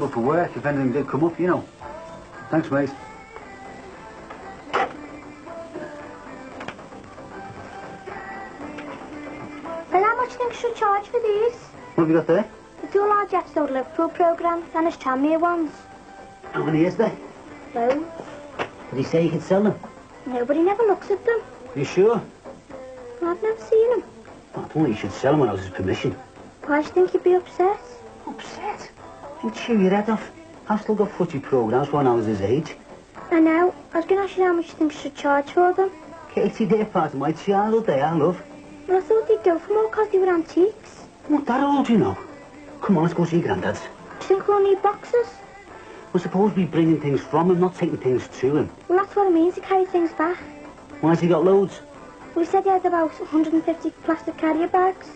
available for work if anything did come up, you know. Thanks, mate. And how much do you think you should charge for these? What have you got there? The two large episode Liverpool programmes and his Tranmere ones. How many is there? Loads. Did he say you could sell them? Nobody never looks at them. Are you sure? Well, I've never seen them. I thought you should sell them without his permission. Why do you think he'd be upset? Upset? You'd chew your head off. I've still got footy programmes when I was his age. I know. I was going to ask you how much you think you should charge for them. Katie, they're part of my childhood, they are, love. Well, I thought they'd go for more because they were antiques. Not that old, you know. Come on, let's go see your granddad's. Do you think we'll need boxes? We're supposed to be bringing things from him, not taking things to him. Well, that's what it means to carry things back. Why's he got loads? We said he had about 150 plastic carrier bags.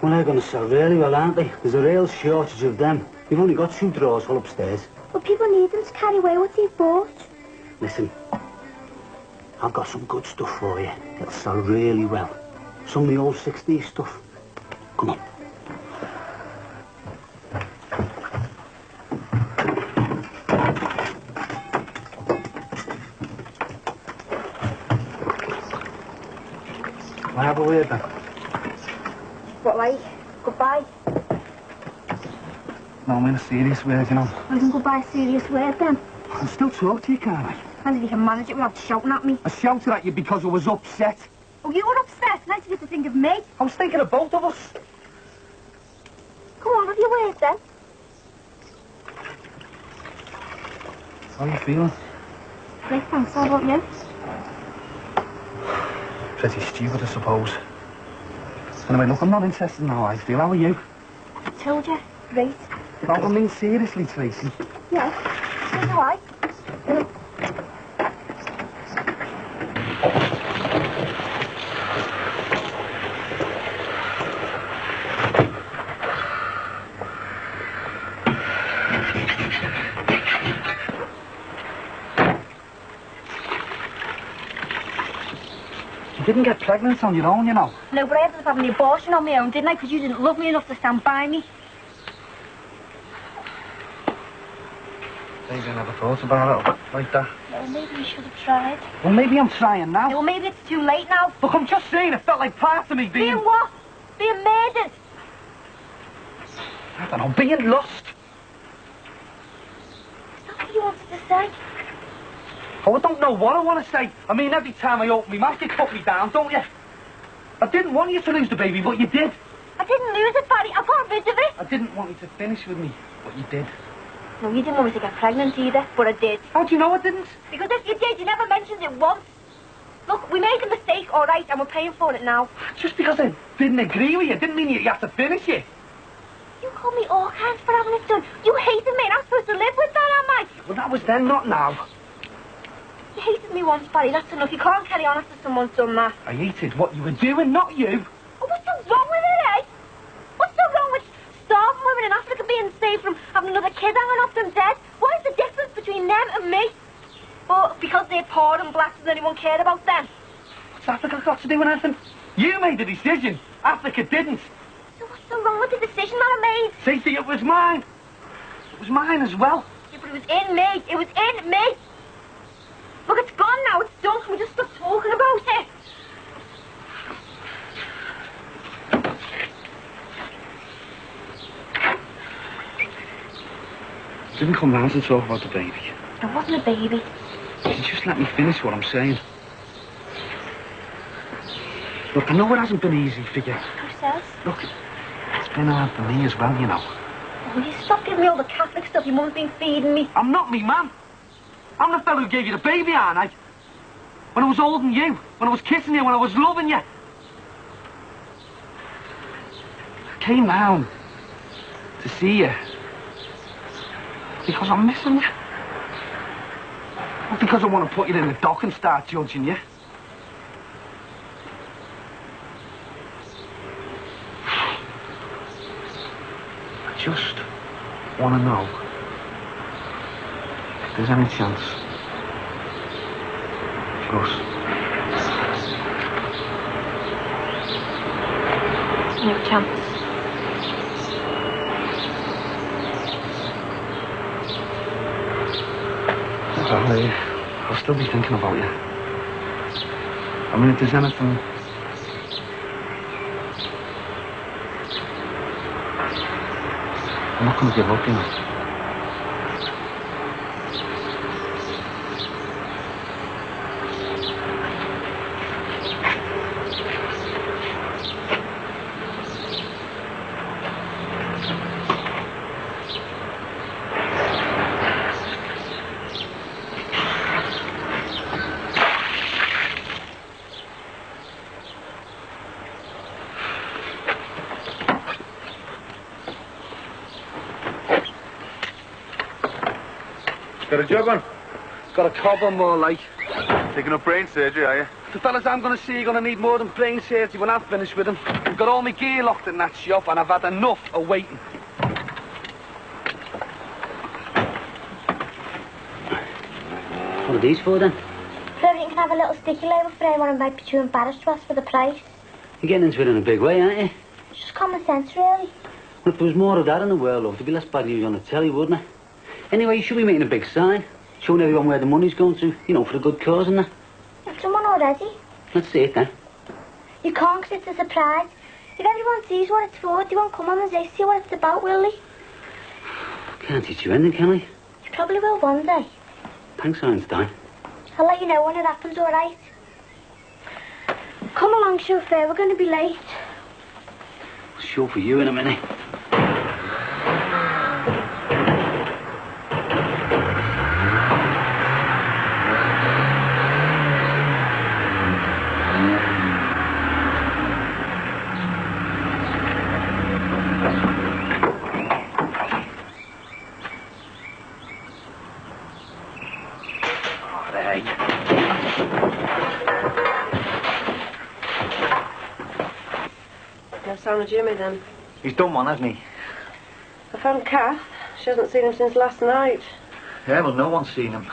Well, they're going to sell really well, aren't they? There's a real shortage of them. We've only got 2 drawers full upstairs. But people need them to carry away what they've bought. Listen, I've got some good stuff for you. It'll sell really well. Some of the old 60s stuff. Come on. Can I have a word then? What, like? Goodbye? No, I mean a serious word, you know. I can goodbye a serious word then. I can still talk to you, can't I? And if you can manage it without shouting at me. I shouted at you because I was upset. Oh, you were upset. Nice of you to think of me. I was thinking of both of us. Come on, have your word then. How are you feeling? Great, thanks. How about you? Pretty stupid, I suppose. Anyway, look, I'm not interested in how I feel. How are you? I told you. Great. No, I mean seriously, Tracy. Yeah. So do I. You didn't get pregnant on your own, you know. No, but I ended up having the abortion on my own, didn't I? Because you didn't love me enough to stand by me. Maybe I never thought about it like that. No, maybe you should have tried. Well, maybe I'm trying now. No, maybe it's too late now. Look, I'm just saying it felt like part of me being... Being what? Being murdered. I don't know, being lost. Is that what you wanted to say? Oh, I don't know what I want to say. I mean, every time I open my mouth, you cut me down, don't you? I didn't want you to lose the baby, but you did. I didn't lose it, Barry. I got rid of it. I didn't want you to finish with me, but you did. No, you didn't want me to get pregnant either, but I did. How do you know I didn't? Because if you did, you never mentioned it once. Look, we made a mistake, all right, and we're paying for it now. Just because I didn't agree with you didn't mean you had to finish it. You called me all kinds for having it done. You hated me, and I'm supposed to live with that, am I? Well, that was then, not now. You hated me once, Barry, that's enough. You can't carry on after someone's done that. I hated what you were doing, not you. Oh, what's so wrong with it, eh? What's so wrong with starving women in Africa being saved from having another kid hanging off them dead? What is the difference between them and me? Well, because they're poor and black, does anyone care about them? What's Africa got to do with anything? You made the decision. Africa didn't. So what's so wrong with the decision that I made? Stacey, it was mine. It was mine as well. Yeah, but it was in me. It was in me. Look, it's gone now. It's done. Can we just stop talking about it? Didn't come round to talk about the baby. It wasn't a baby. You just let me finish what I'm saying. Look, I know it hasn't been easy for you. Who says? Look, it's been hard for me as well, you know. Will you stop giving me all the Catholic stuff your mum's been feeding me? I'm not me man. I'm the fellow who gave you the baby, aren't I? When I was holding you, when I was kissing you, when I was loving you. I came round to see you because I'm missing you. Not because I want to put you in the dock and start judging you. I just want to know if there's any chance for us. There's no chance. I'll still be thinking about you. I mean, if there's anything... I'm not going to give up, you know. Got a job on? Got a cob on, more like. Taking up brain surgery, are you? The fellas I'm going to see are going to need more than brain surgery when I'm finished with them. I've got all my gear locked in that shop and I've had enough of waiting. What are these for then? So you can have a little sticky label for anyone who might be too embarrassed to ask for the price. You're getting into it in a big way, aren't you? It's just common sense, really. Well, if there was more of that in the world, love, there'd be less bad news on the telly, wouldn't there? Anyway, you should be making a big sign, showing everyone where the money's going to, you know, for a good cause and that. I've done one already. Let's see it then. You can't, 'cause it's a surprise. If everyone sees what it's for, they won't come on and say, see what it's about, will they? Can't teach you anything, can I? You probably will one day. Thanks, Einstein. I'll let you know when it happens, all right? Come along, chauffeur, we're going to be late. I'll show for you in a minute. No sign of Jimmy, then. He's done one, hasn't he? I found Kath. She hasn't seen him since last night. Yeah, well, no one's seen him.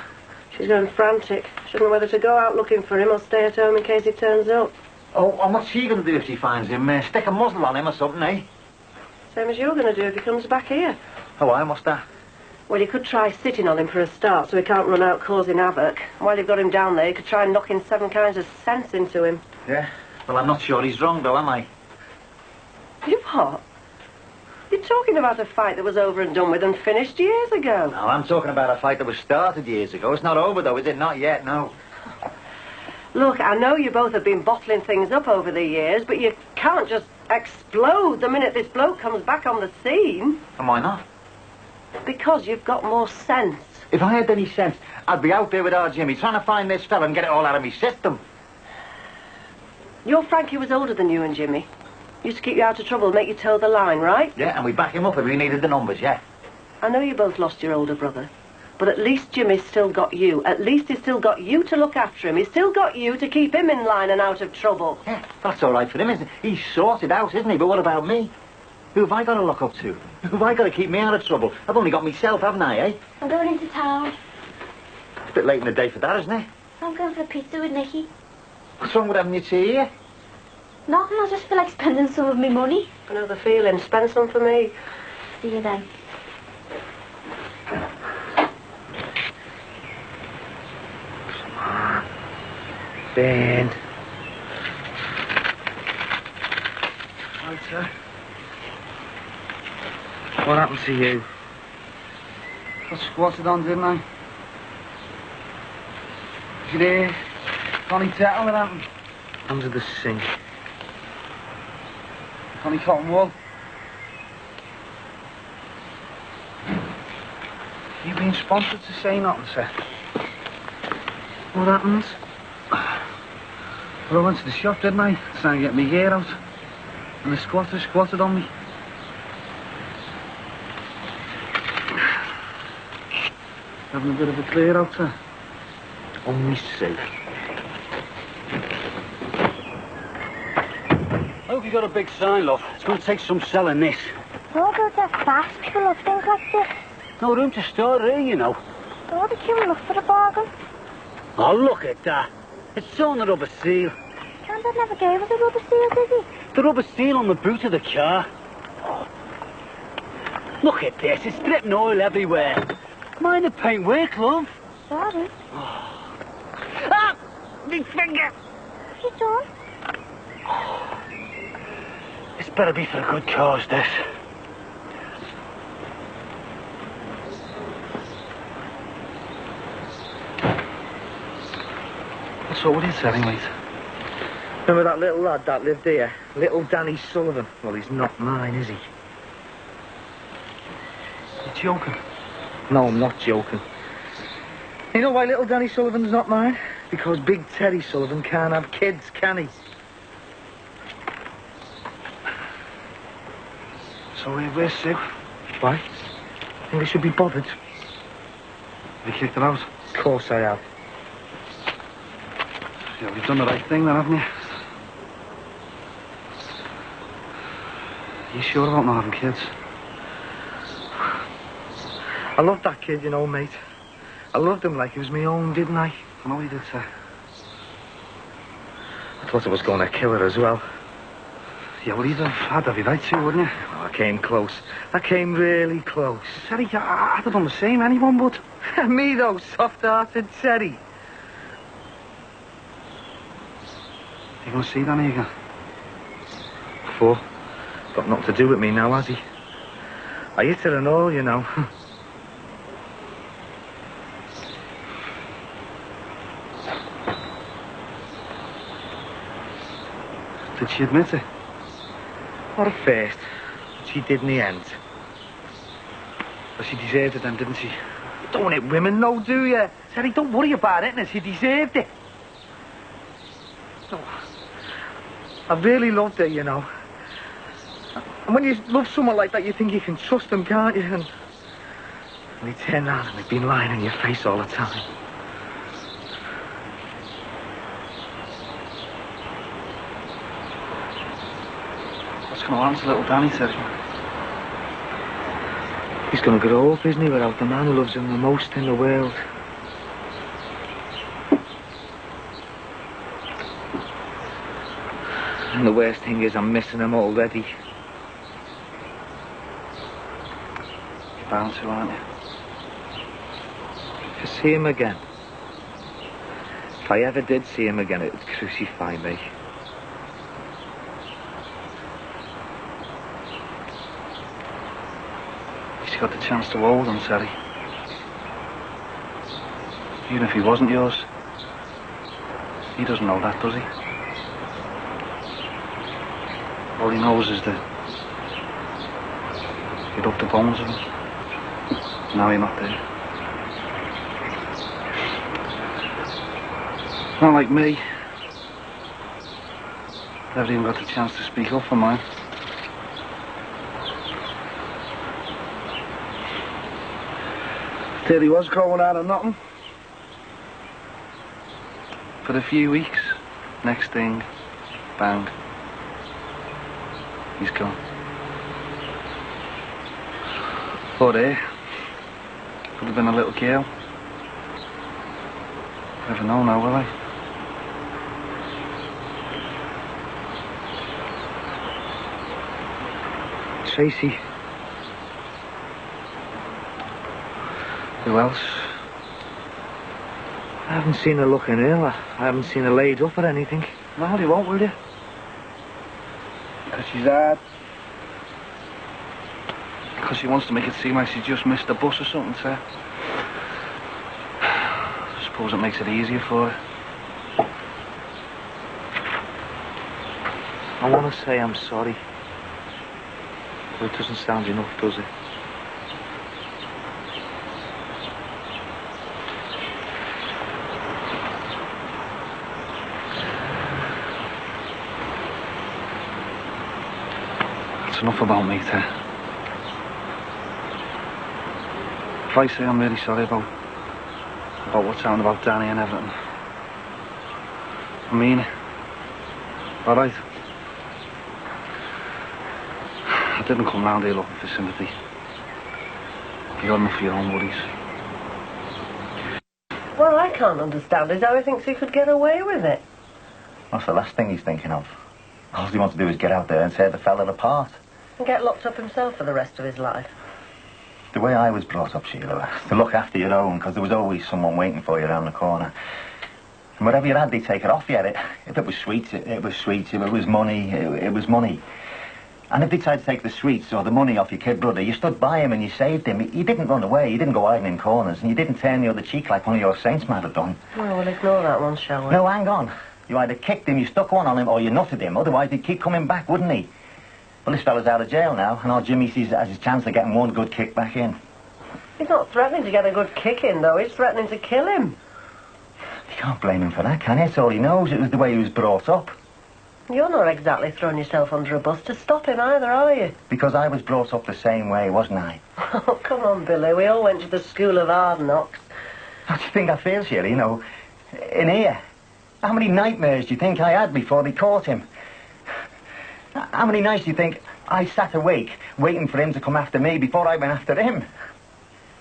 She's going frantic. She doesn't know whether to go out looking for him or stay at home in case he turns up. Oh, and what's she going to do if she finds him? Stick a muzzle on him or something, eh? Same as you're going to do if he comes back here. Oh, why? What's that? Well, you could try sitting on him for a start so he can't run out causing havoc. While you've got him down there, you could try knocking 7 kinds of sense into him. Yeah? Well, I'm not sure he's wrong, though, am I? You what? You're talking about a fight that was over and done with and finished years ago. No, I'm talking about a fight that was started years ago. It's not over, though, is it? Not yet, no. Look, I know you both have been bottling things up over the years, but you can't just explode the minute this bloke comes back on the scene. And why not? Because you've got more sense. If I had any sense, I'd be out there with our Jimmy trying to find this fella and get it all out of me system. Your Frankie was older than you and Jimmy. Used to keep you out of trouble, make you toe the line, right? Yeah, and we back him up if we needed the numbers, yeah. I know you both lost your older brother, but at least Jimmy's still got you. At least he's still got you to look after him. He's still got you to keep him in line and out of trouble. Yeah, that's all right for him, isn't it? He's sorted out, isn't he? But what about me? Who have I got to look up to? Who have I got to keep me out of trouble? I've only got myself, haven't I, eh? I'm going into town. It's a bit late in the day for that, isn't it? I'm going for a pizza with Nicky. What's wrong with having your tea here? Nothing, I just feel like spending some of my money. I know the feeling. Spend some for me. See you then. Ben. Right, sir. What happened to you? Got squatted on, didn't I? Did you hear? Connie Tattle, what happened? Under the sink. Connie Cotton Wool. You been sponsored to say nothing, sir? What happened? Well, I went to the shop, didn't I? Trying to get my gear out. And the squatter squatted on me. Having a bit of a clear out, sir. Only safe. I hope you got a big sign, love. It's going to take some selling this. Don't go that fast. People will think like this. No room to store here, you know. Don't be queuing up for a bargain. Oh, look at that. It's on the rubber seal. Grandad never gave us a rubber seal, did he? The rubber seal on the boot of the car. Oh. Look at this. It's dripping oil everywhere. Mind the paint work, love. Sorry. Ah! My finger! You done? It's better be for a good cause, this. What's up with you, Terry, mate? Remember that little lad that lived here? Little Danny Sullivan? Well, he's not mine, is he? You're joking? No, I'm not joking. You know why little Danny Sullivan's not mine? Because big Terry Sullivan can't have kids, can he? So where's Sue? Why? Think I should be bothered? Have you kicked her out? Of course I have. Yeah, well, you've done the right thing then, haven't you? Are you sure about not having kids? I loved that kid, you know, mate. I loved him like he was my own, didn't I? I know you did, sir. I thought I was going to kill her as well. Yeah, well, you'd have had every right to, wouldn't you? Well, I came close. I came really close. Terry, I'd have done the same, anyone would. Me, though, soft-hearted Terry. You going to see Danny again? Before? Got nothing to do with me now, has he? I hit her and all, you know. Did she admit it? Not at first. But she did in the end. Well, she deserved it then, didn't she? You don't hit women, no, do you? Terry, don't worry about it, innit? She deserved it. No. I really loved her, you know. And when you love someone like that, you think you can trust them, can't you? And they turn around and they've been lying in your face all the time. What's going to happen to little Danny, Terry? He's going to grow up, isn't he, without the man who loves him the most in the world. And the worst thing is I'm missing him already. You're bound to, aren't you? To see him again. If I ever did see him again, it would crucify me. He's got the chance to hold him, Terry. Even if he wasn't yours. He doesn't know that, does he? All he knows is that you broke the bones of him. Now you're not there. Not like me. Never even got the chance to speak up for mine. There he was going out of nothing. For a few weeks. Next thing, bang. He's gone. Poor there. Could have been a little girl. Never know now, will I? Tracy. Who else? I haven't seen her looking ill. I haven't seen her laid up or anything. No, you won't, will you? Because she's hard. Because she wants to make it seem like she just missed the bus or something, sir. I suppose it makes it easier for her. I want to say I'm sorry. But it doesn't sound enough, does it? It's enough about me, Ter. If I say I'm really sorry about what's happened about Danny and everything, I mean it. All right? I didn't come round here looking for sympathy. You got enough of your own worries. What I can't understand is how he thinks he could get away with it. That's the last thing he's thinking of. All he wants to do is get out there and tear the fella apart. And get locked up himself for the rest of his life. the way I was brought up, Sheila, to look after your own, because there was always someone waiting for you around the corner. And whatever you had, they'd take it off you. If it was sweets, it was sweets. If it was money, it was money. And if they tried to take the sweets or the money off your kid brother, you stood by him and you saved him. You didn't run away, you didn't go hiding in corners, and you didn't turn the other cheek like one of your saints might have done. Well, we'll ignore that one, shall we? No, hang on. You either kicked him, you stuck one on him, or you nutted him. Otherwise, he'd keep coming back, wouldn't he? Well, this fella's out of jail now, and our Jimmy sees it as his chance of getting one good kick back in. He's not threatening to get a good kick in, though. He's threatening to kill him. You can't blame him for that, can you? It's all he knows. It was the way he was brought up. You're not exactly throwing yourself under a bus to stop him either, are you? Because I was brought up the same way, wasn't I? Oh, come on, Billy. We all went to the school of hard knocks. How do you think I feel, Sheila? You know, in here. How many nightmares do you think I had before they caught him? How many nights do you think I sat awake waiting for him to come after me before I went after him?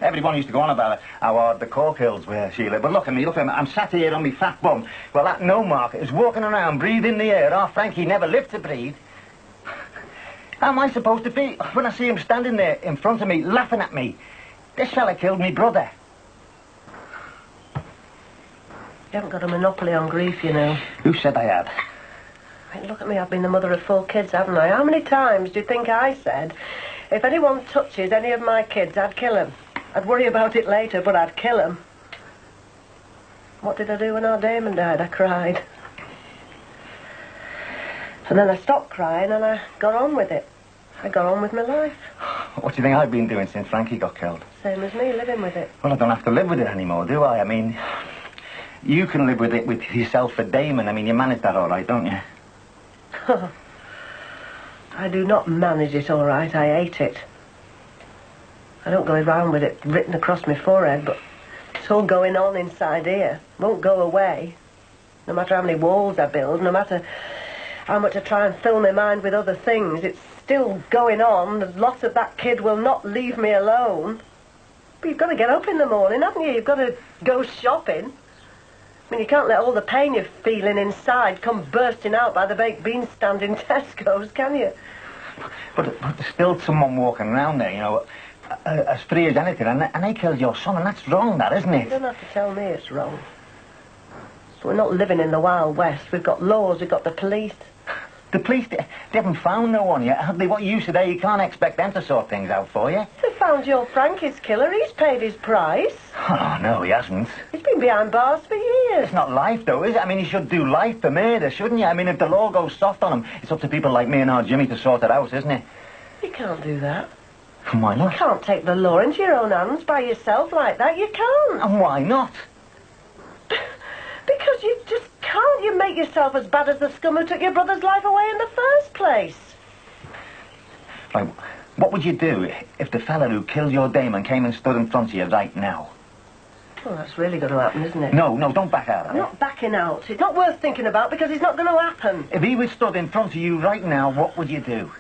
Everyone used to go on about how hard the Cork Hills were, Sheila. But look at me. I'm sat here on me fat bum. Well, that no-market is walking around, breathing the air. Our Frankie never lived to breathe. How am I supposed to be when I see him standing there in front of me, laughing at me? This fella killed me brother. You haven't got a monopoly on grief, you know. Who said I had? I mean, look at me. I've been the mother of 4 kids, haven't I? How many times do you think I said, if anyone touches any of my kids, I'd kill him? I'd worry about it later, but I'd kill him. What did I do when our Damon died? I cried. And then I stopped crying and I got on with it. I got on with my life. What do you think I've been doing since Frankie got killed? Same as me, living with it. Well, I don't have to live with it anymore, do I? I mean, you can live with it with yourself for Damon. I mean, you manage that all right, don't you? I do not manage it all right. I hate it. I don't go around with it written across my forehead, but it's all going on inside here. It won't go away. No matter how many walls I build, no matter how much I try and fill my mind with other things, it's still going on. The loss of that kid will not leave me alone. But you've got to get up in the morning, haven't you? You've got to go shopping. I mean, you can't let all the pain you're feeling inside come bursting out by the baked bean stand in Tesco's, can you? But there's still someone walking around there, you know, as free as anything, and they killed your son, and that's wrong, that, isn't it? You don't have to tell me it's wrong. But we're not living in the Wild West. We've got laws, we've got the police. The police, they haven't found no one yet, have they? What you today, you can't expect them to sort things out for you. They found your Frankie's killer. He's paid his price. Oh, no, he hasn't. He's been behind bars for years. It's not life, though, is it? I mean, you should do life for murder, shouldn't you? I mean, if the law goes soft on him, it's up to people like me and our Jimmy to sort it out, isn't it? You can't do that. And why not? You can't take the law into your own hands by yourself like that. You can't. And why not? Because you just can't. You make yourself as bad as the scum who took your brother's life away in the first place. Right, what would you do if the fella who killed your Damon came and stood in front of you right now? Well, that's really going to happen, isn't it? No, don't back out of I'm it. not backing out. It's not worth thinking about because it's not going to happen. If he was stood in front of you right now, what would you do?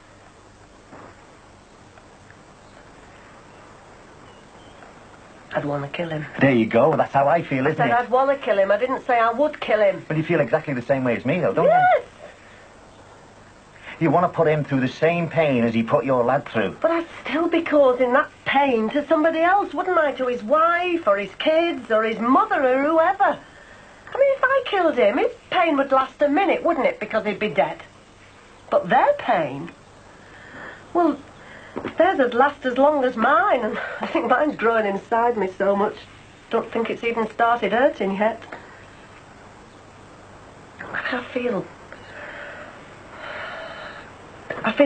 I'd want to kill him. There you go. That's how I feel, isn't I said it? I'd want to kill him. I didn't say I would kill him. But you feel exactly the same way as me, though, don't Yes! you? You want to put him through the same pain as he put your lad through. But I'd still be causing that pain to somebody else, wouldn't I? To his wife, or his kids, or his mother, or whoever. I mean, if I killed him, his pain would last a minute, wouldn't it? Because he'd be dead. But their pain... Well, theirs would last as long as mine, and I think mine's growing inside me so much. Don't think it's even started hurting yet. I feel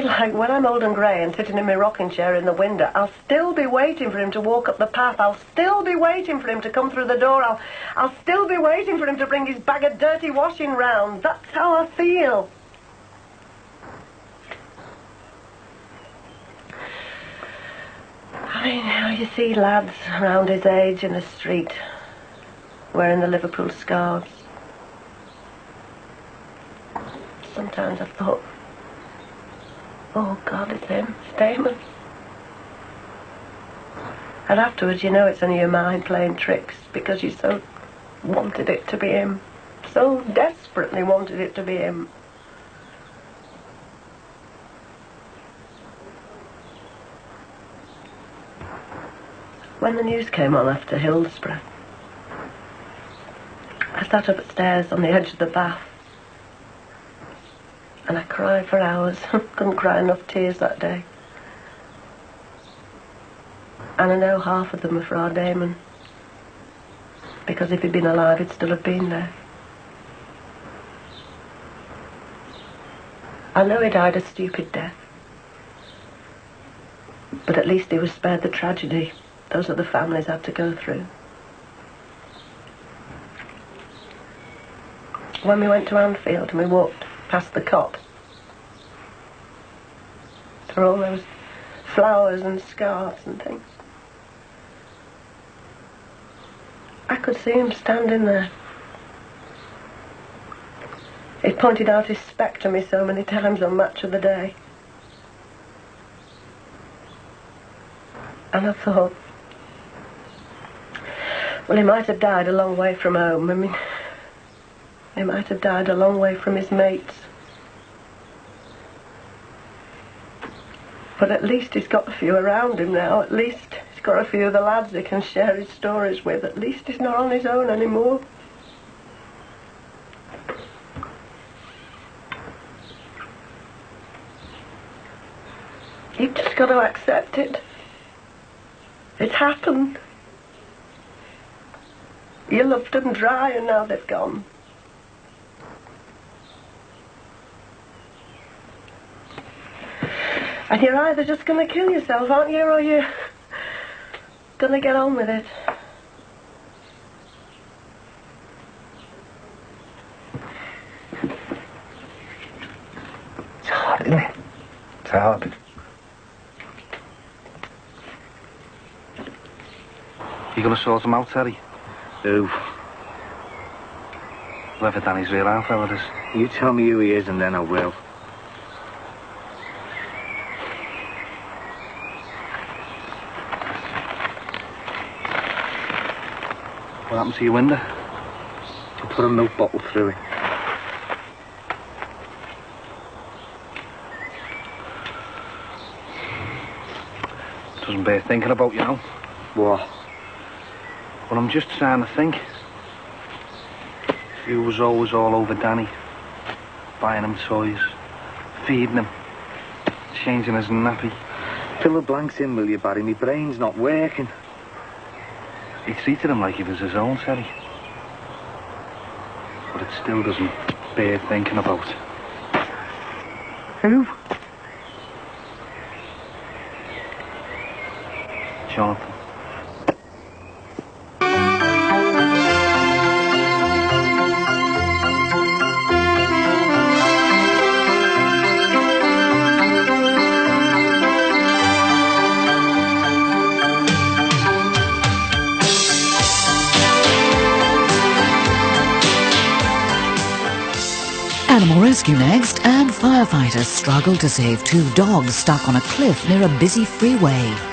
like when I'm old and grey and sitting in my rocking chair in the window, I'll still be waiting for him to walk up the path. I'll still be waiting for him to come through the door. I'll still be waiting for him to bring his bag of dirty washing round. That's how I feel. I mean, you know, you see lads around his age in the street wearing the Liverpool scarves. Sometimes I've thought, oh, God, it's him. It's Damon. And afterwards, you know it's only your mind playing tricks because you so wanted it to be him. So desperately wanted it to be him. When the news came on after Hillsborough, I sat upstairs on the edge of the bath and I cried for hours. Couldn't cry enough tears that day. And I know half of them were for our Damon, because if he'd been alive he'd still have been there. I know he died a stupid death, but at least he was spared the tragedy those other families had to go through. When we went to Anfield and we walked past the cot, there were all those flowers and scarves and things. I could see him standing there. He pointed out his spec to me so many times on Match of the Day. And I thought, well, he might have died a long way from home. I mean, he might have died a long way from his mates. But at least he's got a few around him now. At least he's got a few of the lads he can share his stories with. At least he's not on his own anymore. You've just got to accept it. It's happened. You loved them dry and now they've gone. And you're either just going to kill yourself, aren't you, or you're going to get on with it. It's hard, isn't it? It's hard. You gonna sort him out, Terry? Who? Whoever Danny's real our fella is. You tell me who he is and then I will. What happened to your window? I put a milk bottle through it. Doesn't bear thinking about, you know. What? Well, I'm just trying to think. If you was always all over Danny, buying him toys, feeding him, changing his nappy. Fill the blanks in, will you, Barry? My brain's not working. He treated him like he was his own, Terry. But it still doesn't bear thinking about. Who? Jonathan. Animal rescue next, and firefighters struggle to save two dogs stuck on a cliff near a busy freeway.